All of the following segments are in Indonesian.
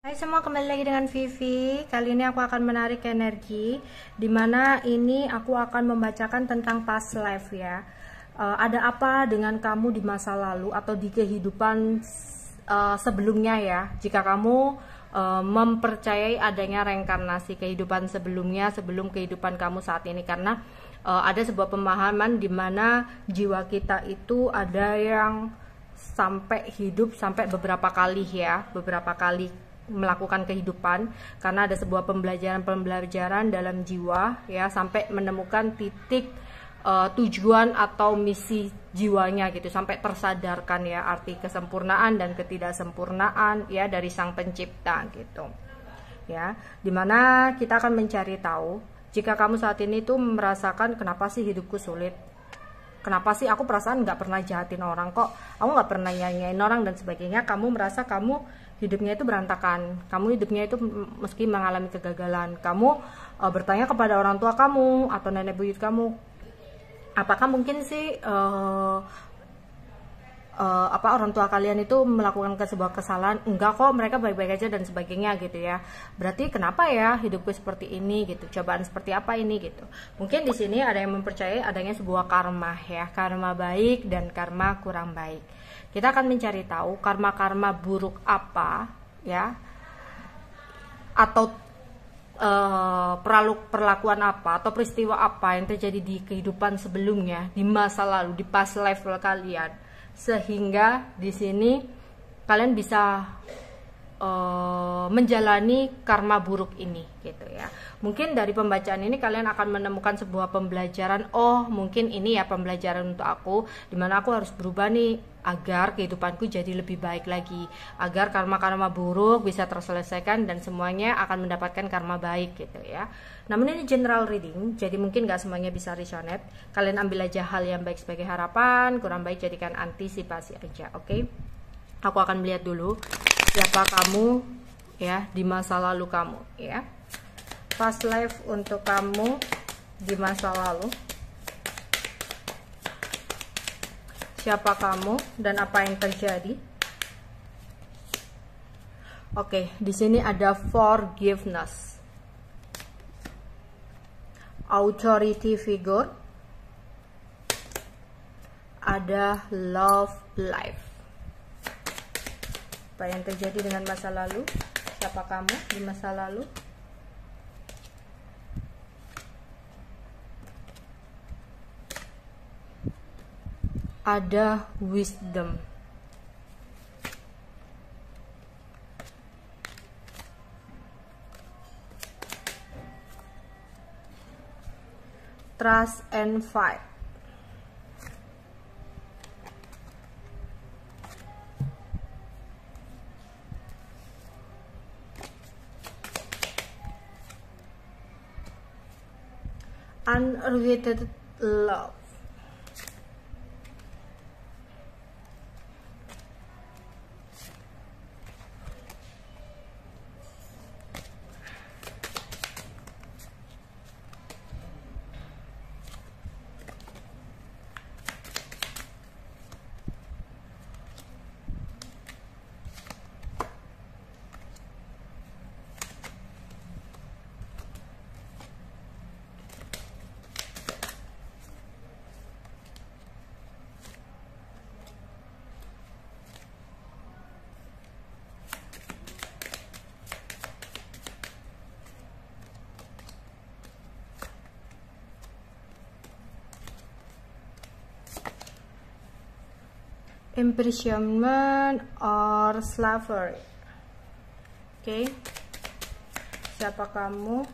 Hai semua, kembali lagi dengan Vivi. Kali ini aku akan menarik energi, dimana ini aku akan membacakan tentang past life ya. Ada apa dengan kamu di masa lalu atau di kehidupan sebelumnya ya? Jika kamu mempercayai adanya reinkarnasi kehidupan sebelumnya sebelum kehidupan kamu saat ini, karena ada sebuah pemahaman di mana jiwa kita itu ada yang sampai hidup sampai beberapa kali ya, beberapa kali melakukan kehidupan, karena ada sebuah pembelajaran dalam jiwa ya, sampai menemukan titik tujuan atau misi jiwanya gitu, sampai tersadarkan ya arti kesempurnaan dan ketidaksempurnaan ya dari sang pencipta gitu ya, dimana kita akan mencari tahu jika kamu saat ini tuh merasakan kenapa sih hidupku sulit. Kenapa sih aku perasaan nggak pernah jahatin orang kok, aku nggak pernah nyanyain orang dan sebagainya. Kamu merasa kamu hidupnya itu berantakan, kamu hidupnya itu meski mengalami kegagalan. Kamu bertanya kepada orang tua kamu atau nenek buyut kamu, apakah mungkin sih orang tua kalian itu melakukan sebuah kesalahan? Enggak kok, mereka baik-baik aja dan sebagainya gitu ya. Berarti kenapa ya hidupku seperti ini gitu, cobaan seperti apa ini gitu. Mungkin di sini ada yang mempercayai adanya sebuah karma ya, karma baik dan karma kurang baik. Kita akan mencari tahu karma-karma buruk apa ya, atau perlakuan apa atau peristiwa apa yang terjadi di kehidupan sebelumnya, di masa lalu, di past life kalian, sehingga di sini kalian bisa menjalani karma buruk ini gitu ya. Mungkin dari pembacaan ini kalian akan menemukan sebuah pembelajaran. Oh, mungkin ini ya pembelajaran untuk aku, dimana aku harus berubah nih agar kehidupanku jadi lebih baik lagi, agar karma-karma buruk bisa terselesaikan dan semuanya akan mendapatkan karma baik gitu ya. Namun ini general reading, jadi mungkin gak semuanya bisa resonate. Kalian ambil aja hal yang baik sebagai harapan, kurang baik jadikan antisipasi aja, oke? Aku akan melihat dulu siapa kamu ya di masa lalu kamu ya. Past life untuk kamu di masa lalu. Siapa kamu dan apa yang terjadi? Oke, di sini ada forgiveness, authority figure, ada love life. Apa yang terjadi dengan masa lalu? Siapa kamu di masa lalu? Ada wisdom, trust and fight, unrequited love, imprisonment or slavery. Oke, siapa kamu?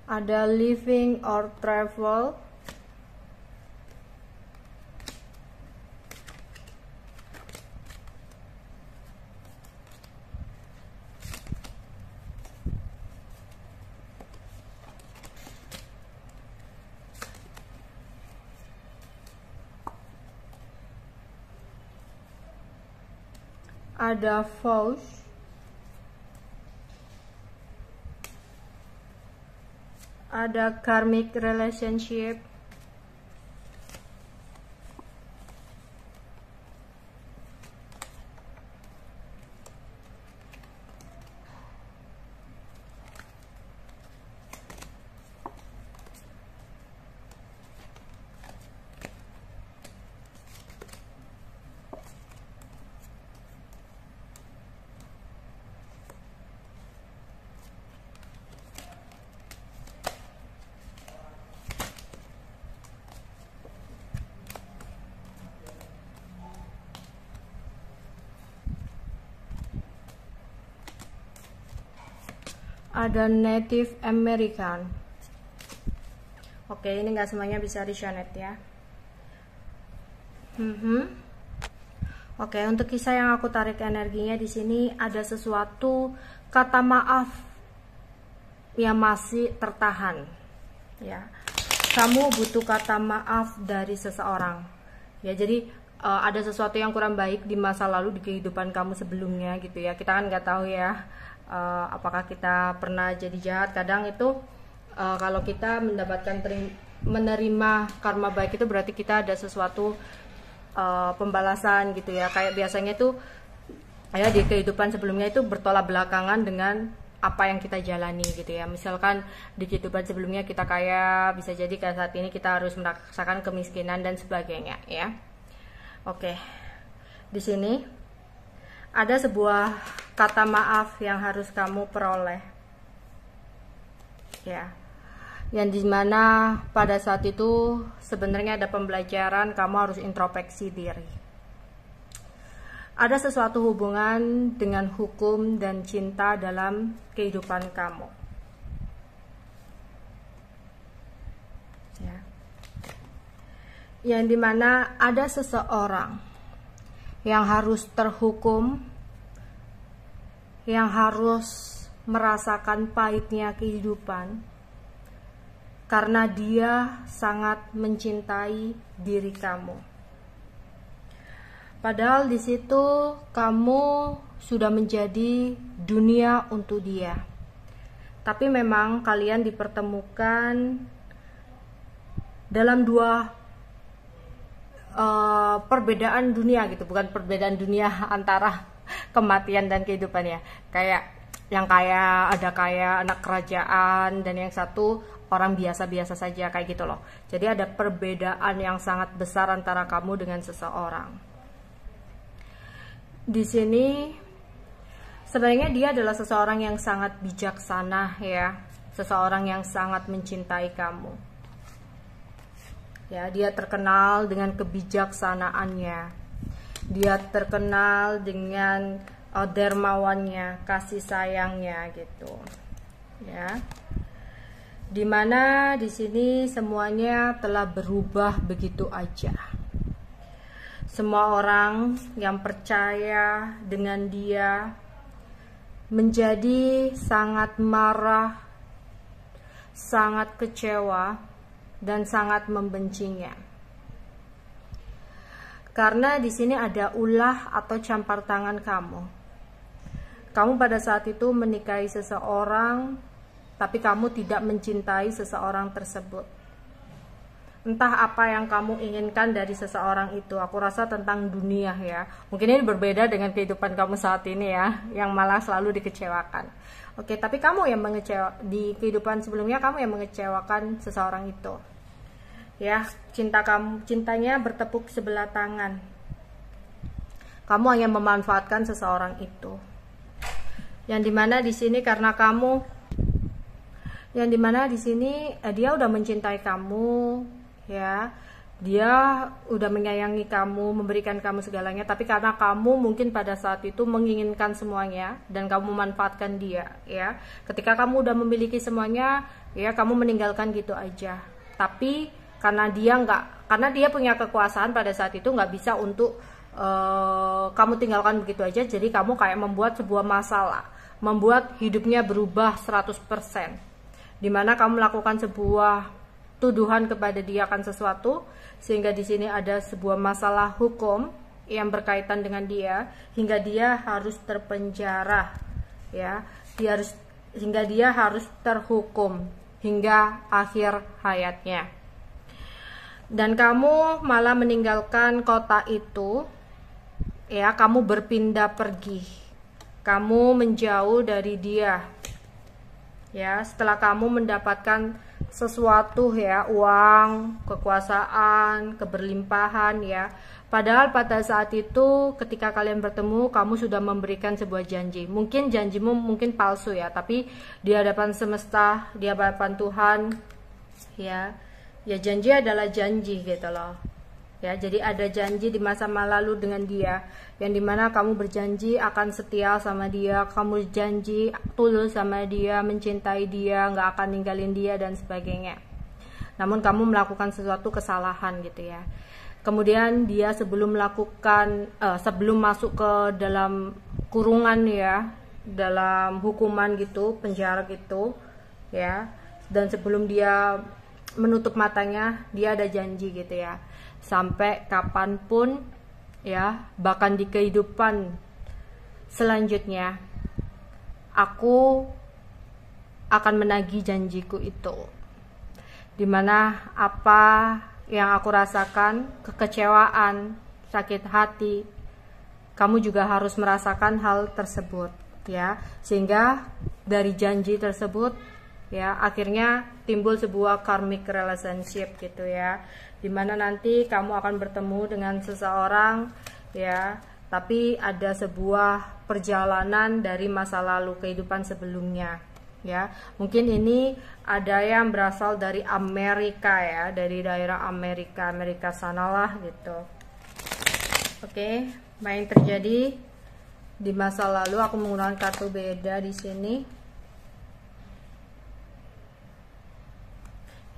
Ada living or travel, ada Faust, ada karmic relationship. Ada Native American. Oke, ini nggak semuanya bisa resonate ya. Oke, untuk kisah yang aku tarik energinya di sini ada sesuatu kata maaf yang masih tertahan. Ya, kamu butuh kata maaf dari seseorang. Ya, jadi ada sesuatu yang kurang baik di masa lalu di kehidupan kamu sebelumnya gitu ya. Kita kan nggak tahu ya. Apakah kita pernah jadi jahat. Kadang itu kalau kita menerima karma baik itu berarti kita ada sesuatu pembalasan gitu ya. Kayak biasanya tuh ya di kehidupan sebelumnya itu bertolak belakangan dengan apa yang kita jalani gitu ya. Misalkan di kehidupan sebelumnya kita kaya, bisa jadi kayak saat ini kita harus merasakan kemiskinan dan sebagainya ya. Oke, di sini ada sebuah kata maaf yang harus kamu peroleh ya, yang dimana pada saat itu sebenarnya ada pembelajaran, kamu harus introspeksi diri. Ada sesuatu hubungan dengan hukum dan cinta dalam kehidupan kamu ya, yang dimana ada seseorang yang harus terhukum, yang harus merasakan pahitnya kehidupan karena dia sangat mencintai diri kamu. Padahal di situ kamu sudah menjadi dunia untuk dia. Tapi memang kalian dipertemukan dalam dua perbedaan dunia gitu, bukan perbedaan dunia antara kematian dan kehidupan ya. Kayak yang kaya, ada kaya anak kerajaan, dan yang satu orang biasa-biasa saja kayak gitu loh. Jadi ada perbedaan yang sangat besar antara kamu dengan seseorang. Di sini sebenarnya dia adalah seseorang yang sangat bijaksana ya, seseorang yang sangat mencintai kamu. Ya, dia terkenal dengan kebijaksanaannya. Dia terkenal dengan dermawannya, kasih sayangnya gitu. Ya. Dimana di sini semuanya telah berubah begitu aja. Semua orang yang percaya dengan dia menjadi sangat marah, sangat kecewa, dan sangat membencinya. Karena di sini ada ulah atau campur tangan kamu. Kamu pada saat itu menikahi seseorang, tapi kamu tidak mencintai seseorang tersebut. Entah apa yang kamu inginkan dari seseorang itu. Aku rasa tentang dunia ya. Mungkin ini berbeda dengan kehidupan kamu saat ini ya, yang malah selalu dikecewakan. Oke, tapi kamu yang di kehidupan sebelumnya kamu yang mengecewakan seseorang itu. Ya, cintanya bertepuk sebelah tangan. Kamu hanya memanfaatkan seseorang itu. Yang dimana di sini karena kamu, yang dimana di sini dia udah mencintai kamu, ya, dia udah menyayangi kamu, memberikan kamu segalanya. Tapi karena kamu mungkin pada saat itu menginginkan semuanya dan kamu memanfaatkan dia, ya. Ketika kamu udah memiliki semuanya, ya, kamu meninggalkan gitu aja. Tapi karena dia punya kekuasaan pada saat itu, nggak bisa untuk kamu tinggalkan begitu aja. Jadi kamu kayak membuat sebuah masalah, membuat hidupnya berubah 100%, dimana kamu melakukan sebuah tuduhan kepada dia akan sesuatu, sehingga di sini ada sebuah masalah hukum yang berkaitan dengan dia, hingga dia harus terpenjara ya, hingga dia harus terhukum hingga akhir hayatnya. Dan kamu malah meninggalkan kota itu, ya, kamu berpindah pergi, kamu menjauh dari dia, ya, setelah kamu mendapatkan sesuatu, ya, uang, kekuasaan, keberlimpahan, ya. Padahal pada saat itu ketika kalian bertemu, kamu sudah memberikan sebuah janji. Mungkin janjimu mungkin palsu, ya, tapi di hadapan semesta, di hadapan Tuhan, ya, ya, janji adalah janji gitu loh. Ya, jadi ada janji di masa lalu dengan dia, yang dimana kamu berjanji akan setia sama dia, kamu janji tulus sama dia, mencintai dia, nggak akan ninggalin dia dan sebagainya. Namun kamu melakukan sesuatu kesalahan gitu ya. Kemudian dia sebelum masuk ke dalam kurungan, ya, dalam hukuman gitu, penjara gitu, ya, dan sebelum dia menutup matanya, dia ada janji gitu ya, sampai kapanpun, ya, bahkan di kehidupan selanjutnya aku akan menagih janjiku itu. Dimana apa yang aku rasakan, kekecewaan, sakit hati, kamu juga harus merasakan hal tersebut, ya, sehingga dari janji tersebut, ya, akhirnya timbul sebuah karmic relationship gitu ya, dimana nanti kamu akan bertemu dengan seseorang, ya, tapi ada sebuah perjalanan dari masa lalu, kehidupan sebelumnya, ya. Mungkin ini ada yang berasal dari Amerika, ya, dari daerah Amerika sanalah gitu. Oke, main terjadi di masa lalu. Aku menggunakan kartu beda di sini.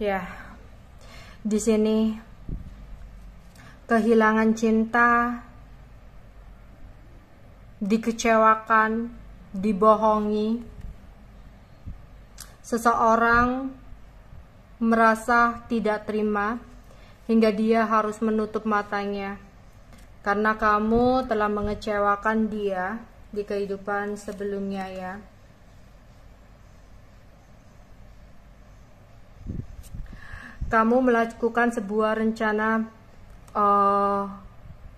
Ya, di sini kehilangan cinta, dikecewakan, dibohongi. Seseorang merasa tidak terima hingga dia harus menutup matanya karena kamu telah mengecewakan dia di kehidupan sebelumnya, ya. Kamu melakukan sebuah rencana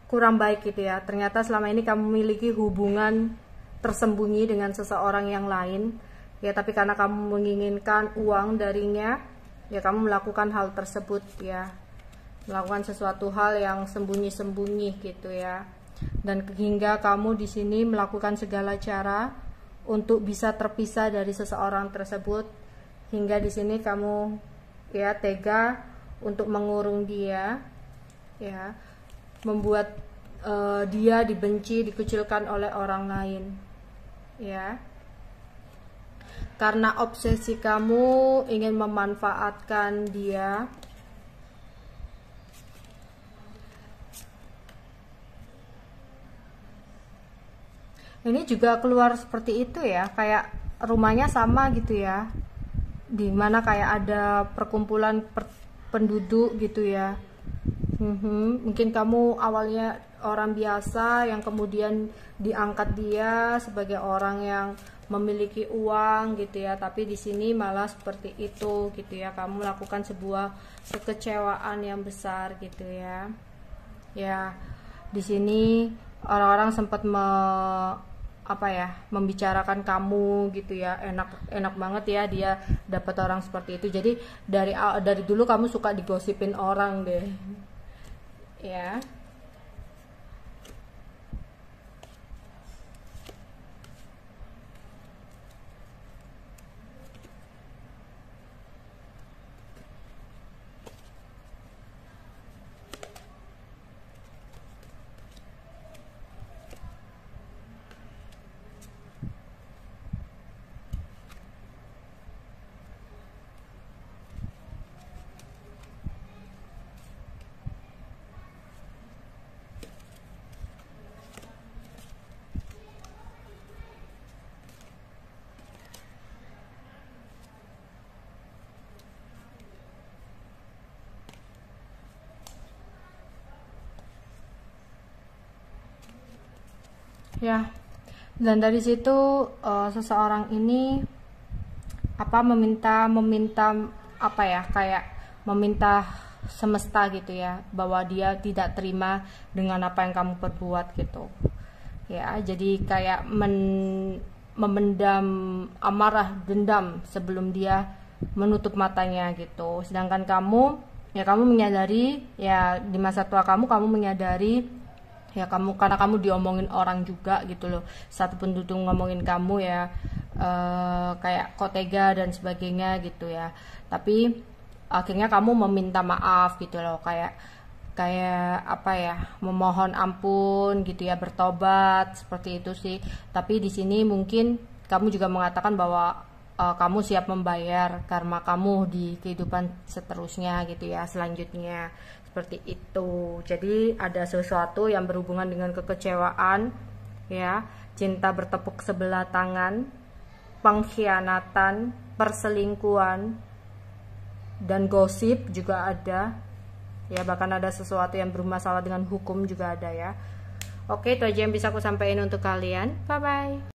kurang baik gitu ya. Ternyata selama ini kamu memiliki hubungan tersembunyi dengan seseorang yang lain, ya, tapi karena kamu menginginkan uang darinya, ya, kamu melakukan hal tersebut, ya, melakukan sesuatu hal yang sembunyi-sembunyi gitu ya. Dan hingga kamu di sini melakukan segala cara untuk bisa terpisah dari seseorang tersebut, hingga di sini kamu, ya, tega untuk mengurung dia, ya, membuat dia dibenci, dikucilkan oleh orang lain, ya, karena obsesi kamu ingin memanfaatkan dia. Ini juga keluar seperti itu ya, kayak rumahnya sama gitu ya, dimana kayak ada perkumpulan penduduk gitu ya. Mungkin kamu awalnya orang biasa yang kemudian diangkat dia sebagai orang yang memiliki uang gitu ya, tapi di sini malah seperti itu gitu ya, kamu melakukan sebuah kekecewaan yang besar gitu ya. Ya, di sini orang-orang sempat membicarakan kamu gitu ya, enak banget ya dia dapat orang seperti itu. Jadi dari dulu kamu suka digosipin orang deh, ya. Ya, dan dari situ seseorang ini meminta apa ya, kayak meminta semesta gitu ya, bahwa dia tidak terima dengan apa yang kamu perbuat gitu ya. Jadi kayak memendam amarah, dendam sebelum dia menutup matanya gitu. Sedangkan kamu menyadari ya, di masa tua kamu menyadari ya, karena kamu diomongin orang juga gitu loh, satu penduduk ngomongin kamu ya, kayak kok tega dan sebagainya gitu ya. Tapi akhirnya kamu meminta maaf gitu loh, kayak apa ya, memohon ampun gitu ya, bertobat seperti itu sih. Tapi di sini mungkin kamu juga mengatakan bahwa kamu siap membayar karma kamu di kehidupan seterusnya gitu ya, selanjutnya seperti itu. Jadi ada sesuatu yang berhubungan dengan kekecewaan ya, cinta bertepuk sebelah tangan, pengkhianatan, perselingkuhan, dan gosip juga ada ya, bahkan ada sesuatu yang bermasalah dengan hukum juga ada ya. Oke, itu aja yang bisa aku sampaikan untuk kalian. Bye bye.